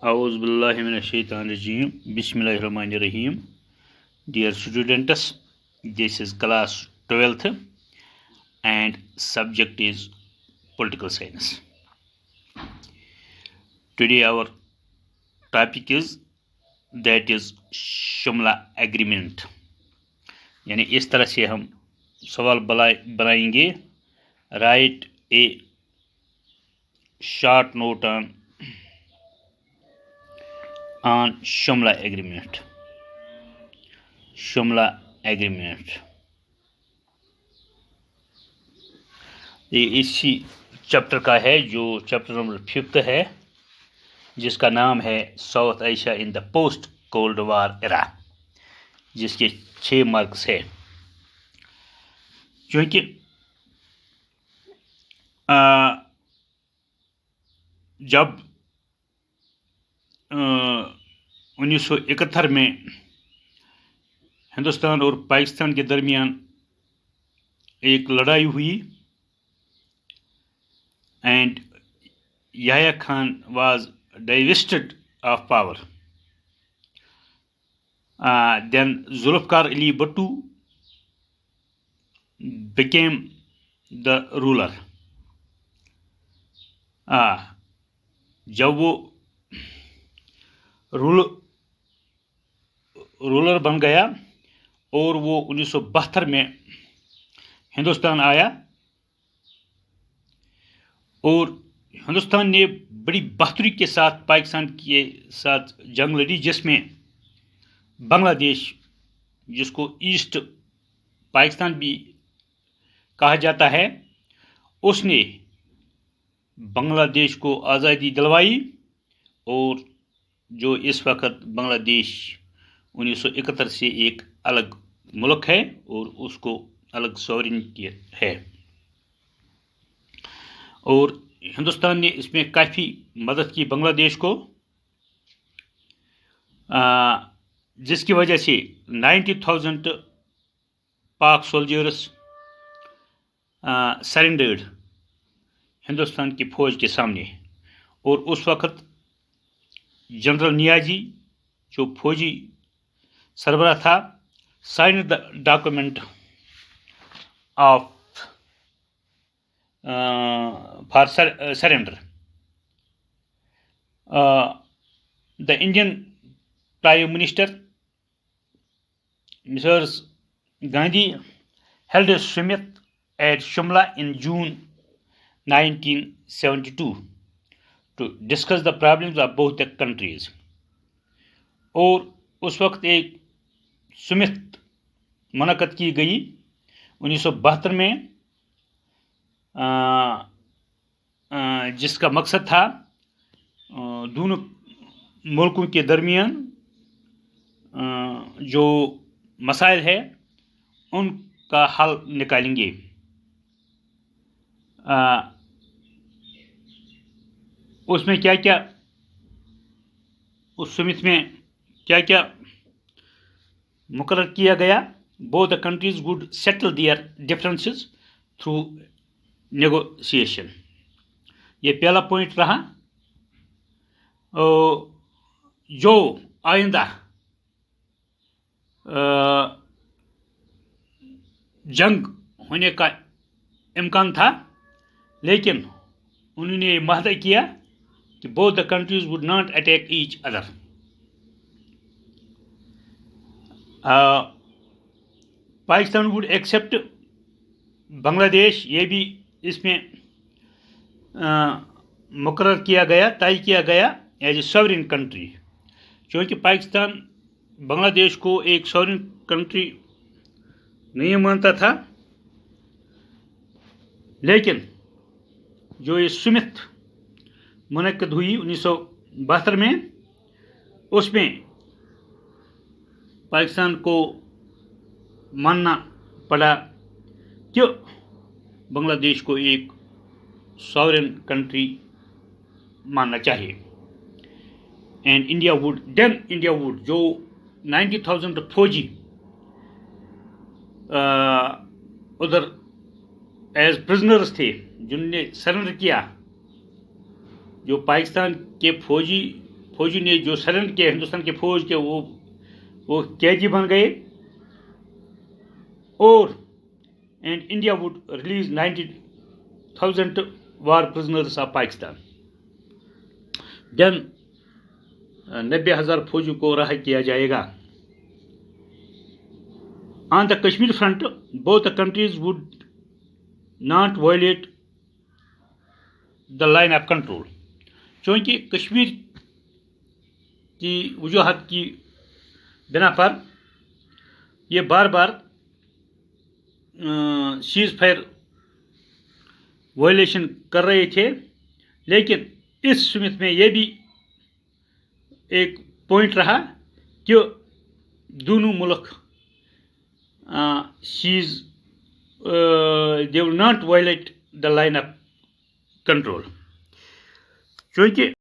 A'udhu billahi minash shaitanir rajim. Bismillahir rahmanir rahim. Dear students, this is class 12th and subject is political science. Today our topic is Shimla Agreement. यानी इस तरह से हम सवाल बनाएंगे. Write a short note on Shimla Agreement. Shimla Agreement. ये इसी chapter का है जो चैप्टर नंबर 5 है, जिसका नाम है south Asia in the post cold war era, जिसके 6 मार्क्स है. क्योंकि जब 1971 में हिंदुस्तान और पाकिस्तान के दरमियान एक लड़ाई हुई and Yahya Khan was divested of power, then Zulfikar Ali Bhutto became the ruler. जब वो रूलर बन गया और वो 1972 में हिंदुस्तान आया और हिंदुस्तान ने बड़ी बहादुरी के साथ पाकिस्तान के साथ जंग लड़ी, जिसमें बांग्लादेश, जिसको ईस्ट पाकिस्तान भी कहा जाता है, उसने बांग्लादेश को आज़ादी दिलवाई. और जो इस वक्त बांग्लादेश 1971 से एक अलग मुल्क है और उसको अलग सॉवरेनिटी है. और हिंदुस्तान ने इसमें काफ़ी मदद की बांग्लादेश को, जिसकी वजह से 90,000 पाक सोल्जर्स सरेंडर्ड हिंदुस्तान की फ़ौज के सामने. और उस वक्त जनरल नियाजी, जो फौजी सरबराह था, sign the document of for surrender. The Indian Prime Minister Mrs. Gandhi held a summit at Shimla in June 1972 to discuss the problems of both the countries. और उस वक्त एक सुमित मुनक़द की गई 1972 में, जिसका मकसद था दोनों मुल्कों के दरमियान जो मसाइल है उनका हल निकालेंगे. उसमें क्या क्या, उस समिट में क्या क्या मुकर्रर किया गया. Both the countries would settle there differences through negotiation. ये पहला पॉइंट रहा. जो आइंदा जंग होने का इम्कान था, लेकिन उन्होंने ये वादा किया कि both the countries would not attack each other. Pakistan would accept Bangladesh, ये भी इसमें मुकर्रर किया गया, तय किया गया एज ए सॉवरेन कंट्री. क्योंकि पाकिस्तान बांग्लादेश को एक सॉवरेन कंट्री नहीं मानता था, लेकिन जो ये सुमित मुनक़द हुई 1972 में, उसमें पाकिस्तान को मानना पड़ा कि बांग्लादेश को एक सॉवरेन कंट्री मानना चाहिए. एंड इंडिया वुड जो 90,000 फौजी उधर एज प्रिजनर्स थे, जिन्होंने सरेंडर किया, जो पाकिस्तान के فوجی نے جو سرنڈر کیا ہندوستان کے فوج کے وہ قیدی بن گئے اور and India would release 90,000 war prisoners of Pakistan. Then 90,000 فوجیوں کو رہا کیا جائے گا. On the Kashmir front both the countries would not violate the line of control. چونکہ کشمیر کی وجوہات کی بنا پر یہ بار بار سیز فائر وائلیشن کر رہے تھے، لیکن اس سمت میں یہ بھی ایک پوائنٹ رہا کہ دونوں ملک Cs they will not violate the line of control. چونکہ